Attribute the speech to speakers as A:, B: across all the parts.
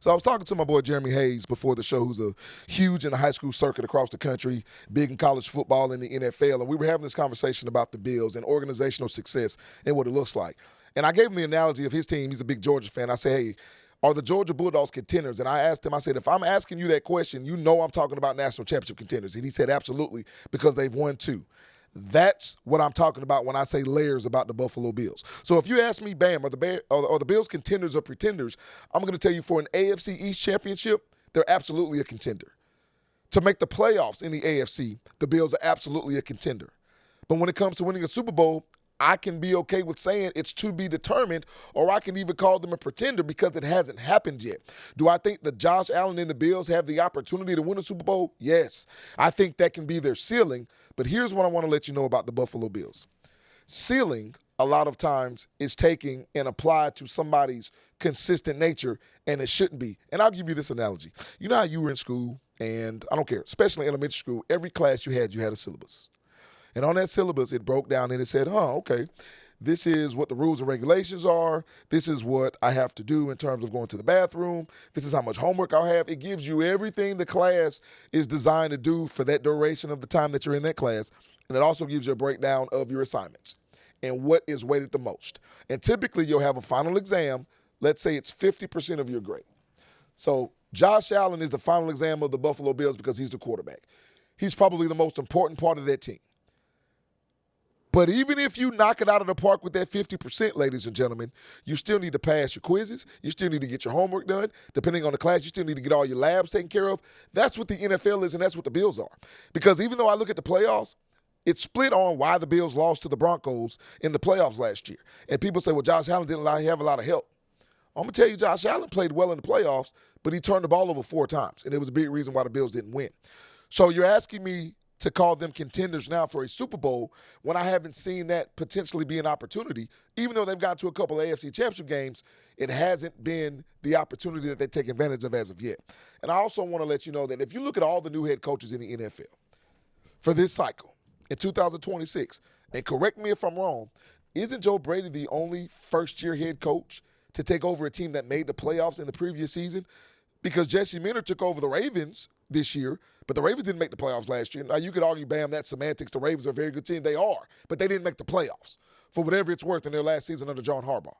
A: So I was talking to my boy Jeremy Hayes before the show, who's a huge in the high school circuit across the country, big in college football and the NFL, and we were having this conversation about the Bills and organizational success and what it looks like. And I gave him the analogy of his team. He's a big Georgia fan. I said, hey, are the Georgia Bulldogs contenders? And I asked him, I said, if I'm asking you that question, you know I'm talking about national championship contenders. And he said, absolutely, because they've won 2. That's what I'm talking about when I say layers about the Buffalo Bills. So if you ask me, Bam, are the Bills contenders or pretenders, I'm going to tell you for an AFC East championship, they're absolutely a contender. To make the playoffs in the AFC, the Bills are absolutely a contender. But when it comes to winning a Super Bowl, I can be okay with saying it's to be determined, or I can even call them a pretender because it hasn't happened yet. Do I think that Josh Allen and the Bills have the opportunity to win a Super Bowl? Yes. I think that can be their ceiling, but here's what I want to let you know about the Buffalo Bills. Ceiling, a lot of times, is taken and applied to somebody's consistent nature, and it shouldn't be. And I'll give you this analogy. You know how you were in school, and I don't care, especially elementary school, every class you had a syllabus. And on that syllabus, it broke down and it said, okay, this is what the rules and regulations are. This is what I have to do in terms of going to the bathroom. This is how much homework I'll have. It gives you everything the class is designed to do for that duration of the time that you're in that class. And it also gives you a breakdown of your assignments and what is weighted the most. And typically, you'll have a final exam. Let's say it's 50% of your grade. So Josh Allen is the final exam of the Buffalo Bills because he's the quarterback. He's probably the most important part of that team. But even if you knock it out of the park with that 50%, ladies and gentlemen, you still need to pass your quizzes. You still need to get your homework done. Depending on the class, you still need to get all your labs taken care of. That's what the NFL is, and that's what the Bills are. Because even though I look at the playoffs, it's split on why the Bills lost to the Broncos in the playoffs last year. And people say, well, Josh Allen didn't have a lot of help. I'm going to tell you, Josh Allen played well in the playoffs, but he turned the ball over 4 times, and it was a big reason why the Bills didn't win. So you're asking me to call them contenders now for a Super Bowl when I haven't seen that potentially be an opportunity. Even though they've got to a couple of AFC championship games, it hasn't been the opportunity that they take advantage of as of yet. And I also want to let you know that if you look at all the new head coaches in the NFL for this cycle in 2026, and correct me if I'm wrong, isn't Joe Brady the only first-year head coach to take over a team that made the playoffs in the previous season? Because Jesse Minter took over the Ravens this year, but the Ravens didn't make the playoffs last year. Now, you could argue, Bam, that's semantics. The Ravens are a very good team. They are, but they didn't make the playoffs for whatever it's worth in their last season under John Harbaugh.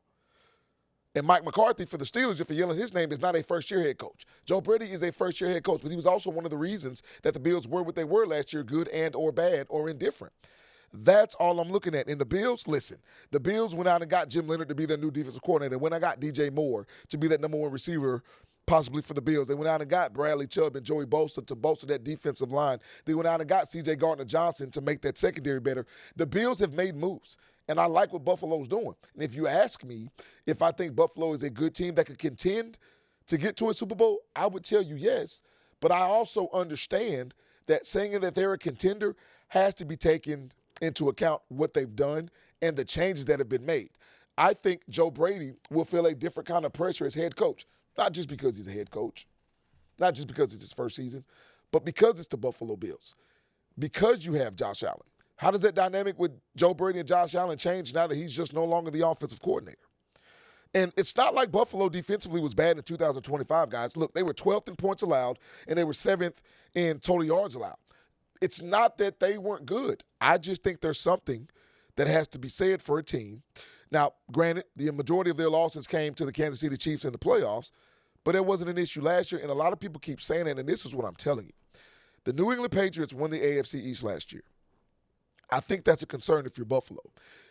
A: And Mike McCarthy for the Steelers, if you're yelling his name, is not a first-year head coach. Joe Brady is a first-year head coach, but he was also one of the reasons that the Bills were what they were last year, good and or bad or indifferent. That's all I'm looking at. And the Bills, listen, the Bills went out and got Jim Leonard to be their new defensive coordinator. When I got DJ Moore to be that number 1 receiver possibly for the Bills. They went out and got Bradley Chubb and Joey Bosa to bolster that defensive line. They went out and got C.J. Gardner-Johnson to make that secondary better. The Bills have made moves, and I like what Buffalo's doing. And if you ask me if I think Buffalo is a good team that could contend to get to a Super Bowl, I would tell you yes. But I also understand that saying that they're a contender has to be taken into account what they've done and the changes that have been made. I think Joe Brady will feel a different kind of pressure as head coach. Not just because he's a head coach, not just because it's his first season, but because it's the Buffalo Bills, because you have Josh Allen. How does that dynamic with Joe Brady and Josh Allen change now that he's just no longer the offensive coordinator? And it's not like Buffalo defensively was bad in 2025, guys. Look, they were 12th in points allowed, and they were 7th in total yards allowed. It's not that they weren't good. I just think there's something that has to be said for a team. Now, granted, the majority of their losses came to the Kansas City Chiefs in the playoffs, but it wasn't an issue last year, and a lot of people keep saying it, and this is what I'm telling you. The New England Patriots won the AFC East last year. I think that's a concern if you're Buffalo.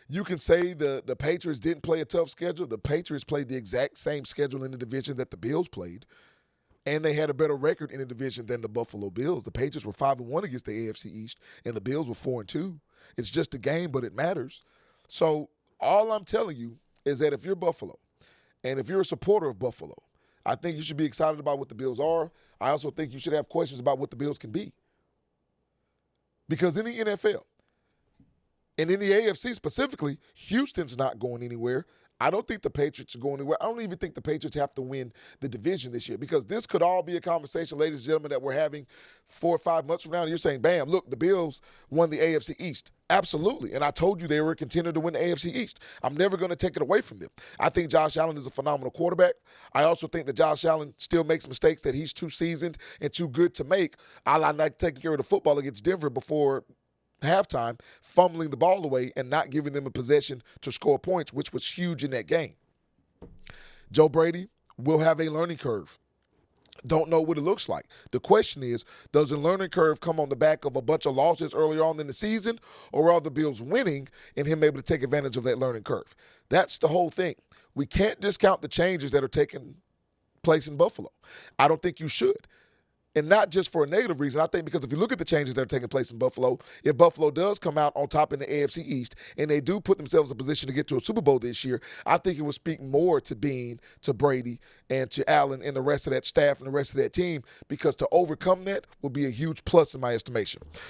A: You can say the Patriots didn't play a tough schedule. The Patriots played the exact same schedule in the division that the Bills played, and they had a better record in the division than the Buffalo Bills. The Patriots were 5-1 against the AFC East, and the Bills were 4-2. It's just a game, but it matters. So all I'm telling you is that if you're Buffalo, and if you're a supporter of Buffalo, I think you should be excited about what the Bills are. I also think you should have questions about what the Bills can be. Because in the NFL, and in the AFC specifically, Houston's not going anywhere. I don't think the Patriots are going anywhere. I don't even think the Patriots have to win the division this year, because this could all be a conversation, ladies and gentlemen, that we're having 4 or 5 months from now. And you're saying, bam, look, the Bills won the AFC East. Absolutely. And I told you they were a contender to win the AFC East. I'm never going to take it away from them. I think Josh Allen is a phenomenal quarterback. I also think that Josh Allen still makes mistakes that he's too seasoned and too good to make. I like taking care of the football against Denver before halftime, fumbling the ball away and not giving them a possession to score points, which was huge in that game. Joe Brady will have a learning curve. Don't know what it looks like. The question is, does the learning curve come on the back of a bunch of losses earlier on in the season, or are the Bills winning and him able to take advantage of that learning curve? That's the whole thing. We can't discount the changes that are taking place in Buffalo. I don't think you should. And not just for a negative reason. I think because if you look at the changes that are taking place in Buffalo, if Buffalo does come out on top in the AFC East and they do put themselves in a position to get to a Super Bowl this year, I think it will speak more to Bean, to Brady, and to Allen and the rest of that staff and the rest of that team, because to overcome that will be a huge plus in my estimation.